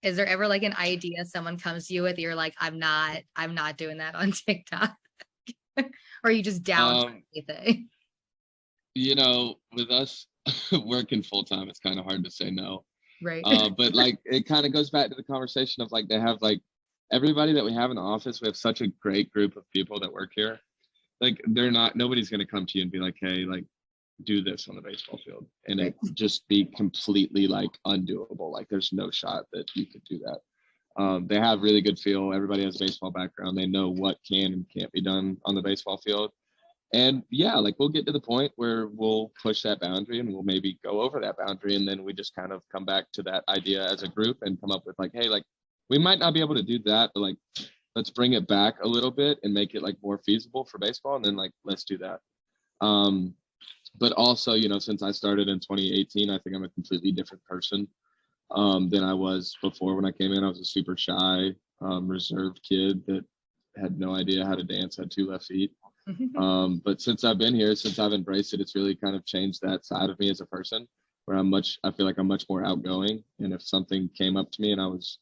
Is there ever like an idea someone comes to you with, you're like, I'm not doing that on TikTok? Or are you just down for anything? With us working full time, it's kind of hard to say no. Right. But like, it kind of goes back to the conversation of like, they have like everybody that we have in the office. We have such a great group of people that work here. Like, nobody's going to come to you and be like, hey, like, do this on the baseball field, and it just be completely like undoable. Like, there's no shot that you could do that. They have really good feel. Everybody has a baseball background. They know what can and can't be done on the baseball field. And yeah, like, we'll get to the point where we'll push that boundary and we'll maybe go over that boundary. And then we just kind of come back to that idea as a group and come up with like, hey, like, we might not be able to do that, but like, let's bring it back a little bit and make it like more feasible for baseball. And then like, let's do that. But also, since I started in 2018, I think I'm a completely different person than I was before. When I came in, I was a super shy, reserved kid that had no idea how to dance, had 2 left feet. But since I've been here, since I've embraced it, it's really kind of changed that side of me as a person, where I feel like I'm much more outgoing. And if something came up to me and I was,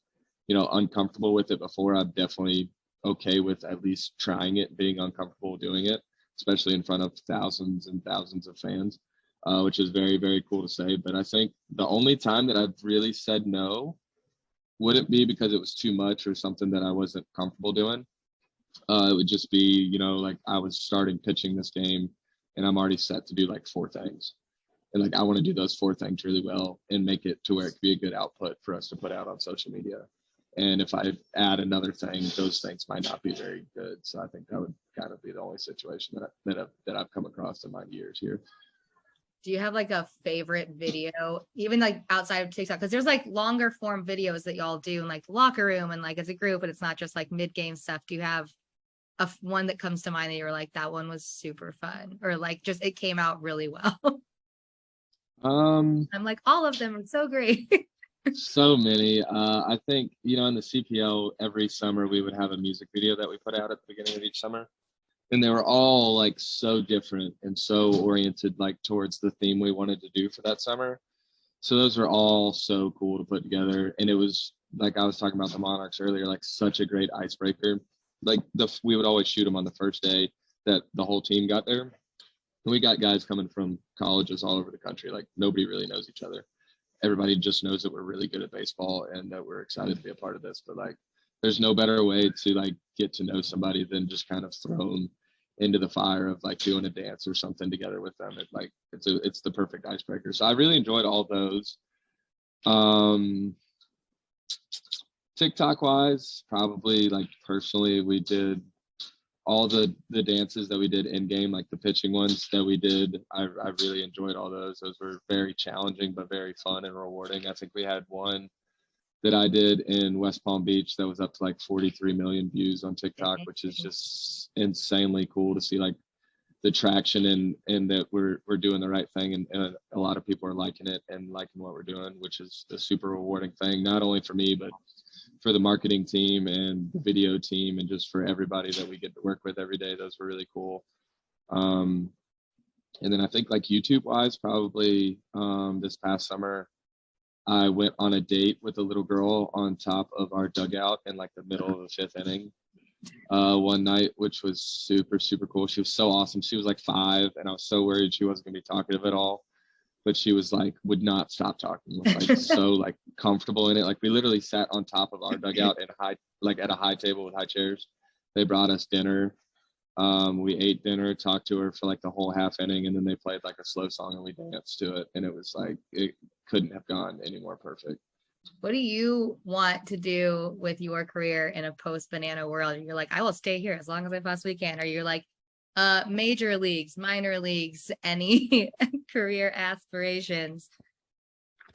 uncomfortable with it before, I'm definitely okay with at least trying it, being uncomfortable doing it, especially in front of thousands and thousands of fans, which is very, very cool to say. But I think the only time that I've really said no wouldn't be because it was too much or something that I wasn't comfortable doing. It would just be, like, I was starting pitching this game and I'm already set to do like 4 things. And like, I want to do those 4 things really well and make it to where it could be a good output for us to put out on social media. And if I add another thing, those things might not be very good. So I think that would kind of be the only situation that I've come across in my years here. Do you have like a favorite video, even like outside of TikTok? Because there's like longer form videos that y'all do in like the locker room and like as a group, but it's not just like mid-game stuff. Do you have one that comes to mind that you're like, that one was super fun, or like just it came out really well? I'm like, all of them are so great. So many. I think, in the CPL, every summer we would have a music video that we put out at the beginning of each summer. And they were all like so different and so oriented like towards the theme we wanted to do for that summer. So those were all so cool to put together. And it was like, I was talking about the Monarchs earlier, like such a great icebreaker. Like we would always shoot them on the first day that the whole team got there. And we got guys coming from colleges all over the country. Like, nobody really knows each other. Everybody just knows that we're really good at baseball and that we're excited to be a part of this. But like, there's no better way to like get to know somebody than just kind of throw them into the fire of like doing a dance or something together with them. It's the perfect icebreaker. So I really enjoyed all those. TikTok wise, probably like personally, we did all the dances that we did in game, like the pitching ones that we did. I really enjoyed all those. Those were very challenging, but very fun and rewarding. I think we had one that I did in West Palm Beach that was up to like 43 million views on TikTok, which is just insanely cool to see like the traction and that we're doing the right thing. And a lot of people are liking it and liking what we're doing, which is a super rewarding thing, not only for me, but for the marketing team and the video team and just for everybody that we get to work with every day. Those were really cool. And then I think like YouTube wise, probably this past summer, I went on a date with a little girl on top of our dugout in like the middle of the 5th inning one night, which was super, super cool. She was so awesome. She was like 5 and I was so worried she wasn't gonna be talkative at all. But she was like, would not stop talking, was like so like comfortable in it. Like, we literally sat on top of our dugout and at a high table with high chairs. They brought us dinner. We ate dinner, talked to her for like the whole half inning, and then they played like a slow song and we danced to it. And it was like, it couldn't have gone any more perfect. What do you want to do with your career in a post-banana world? You're like, I will stay here as long as I possibly can. Or you're like, major leagues, minor leagues, any career aspirations?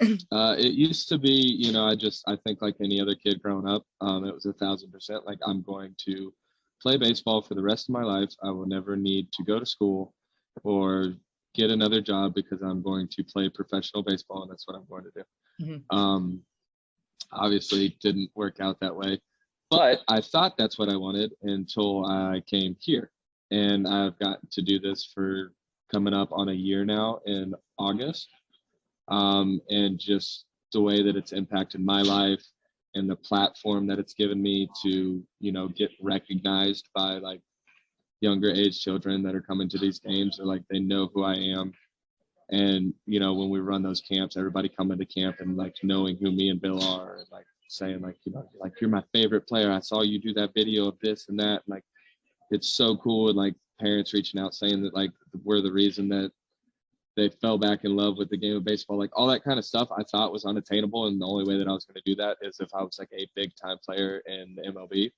It used to be, I think like any other kid growing up, it was 1,000% like, I'm going to play baseball for the rest of my life. I will never need to go to school or get another job because I'm going to play professional baseball and that's what I'm going to do. Mm-hmm. Obviously didn't work out that way, but I thought that's what I wanted until I came here. And I've gotten to do this for coming up on a year now in August. And just the way that it's impacted my life, and the platform that it's given me to, you know, get recognized by like younger age children that are coming to these games, or like they know who I am. And, you know, when we run those camps, everybody coming to camp and like knowing who me and Bill are, and like saying like, you know, like, you're my favorite player. I saw you do that video of this and that. And like, it's so cool. And like parents reaching out saying that like we're the reason that they fell back in love with the game of baseball, like all that kind of stuff I thought was unattainable. And the only way that I was going to do that is if I was like a big time player in the MLB.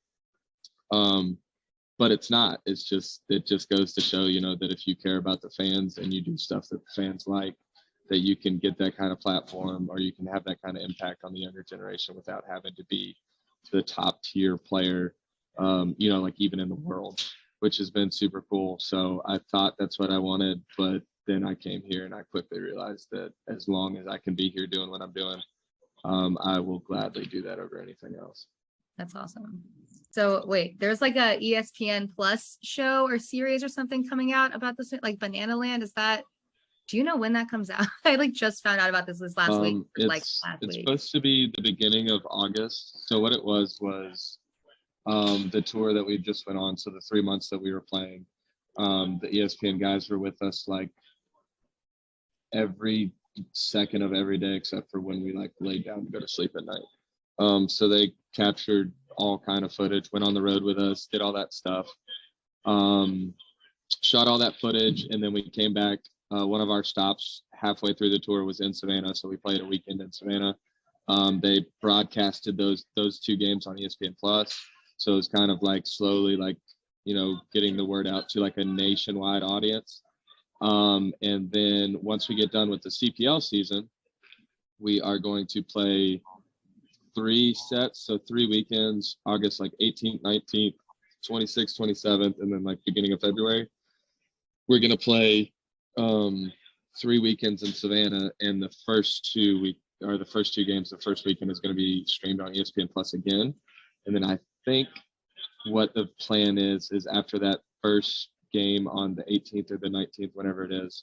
But it's not. It just goes to show, you know, that if you care about the fans and you do stuff that the fans like, that you can get that kind of platform, or you can have that kind of impact on the younger generation without having to be the top tier player, you know, like even in the world, which has been super cool. So I thought that's what I wanted, but then I came here and I quickly realized that as long as I can be here doing what I'm doing, I will gladly do that over anything else. That's awesome. So wait, there's like a ESPN Plus show or series or something coming out about this, like Banana Land. Is that, do you know when that comes out? I like just found out about this last week. It's supposed to be the beginning of August. So what it was the tour that we just went on. So the 3 months that we were playing, the ESPN guys were with us like every second of every day, except for when we like laid down to go to sleep at night. So they captured all kind of footage, went on the road with us, did all that stuff, shot all that footage, and then we came back. One of our stops halfway through the tour was in Savannah, so we played a weekend in Savannah. They broadcasted those 2 games on ESPN Plus, so it was kind of like slowly, like, you know, getting the word out to like a nationwide audience. And then once we get done with the CPL season, we are going to play 3 sets, so 3 weekends, August like 18th, 19th, 26th, 27th, and then like beginning of February. We're going to play 3 weekends in Savannah, and the first 2 games, the first weekend is going to be streamed on ESPN Plus again. And then I think what the plan is after that first game on the 18th or the 19th, whenever it is,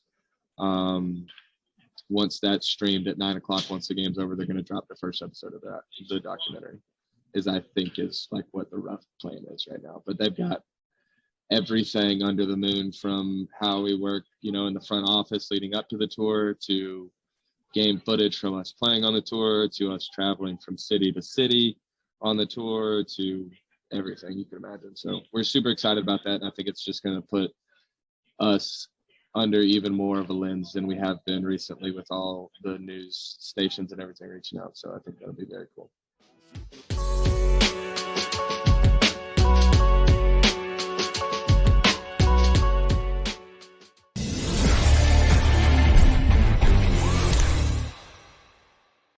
once that's streamed at 9 o'clock, once the game's over, they're going to drop the first episode of the documentary, is like what the rough plan is right now. But they've got everything under the moon, from how we work, you know, in the front office leading up to the tour, to game footage from us playing on the tour, to us traveling from city to city on the tour, to everything you can imagine. So we're super excited about that. And I think it's just going to put us under even more of a lens than we have been recently, with all the news stations and everything reaching out. So I think that'll be very cool.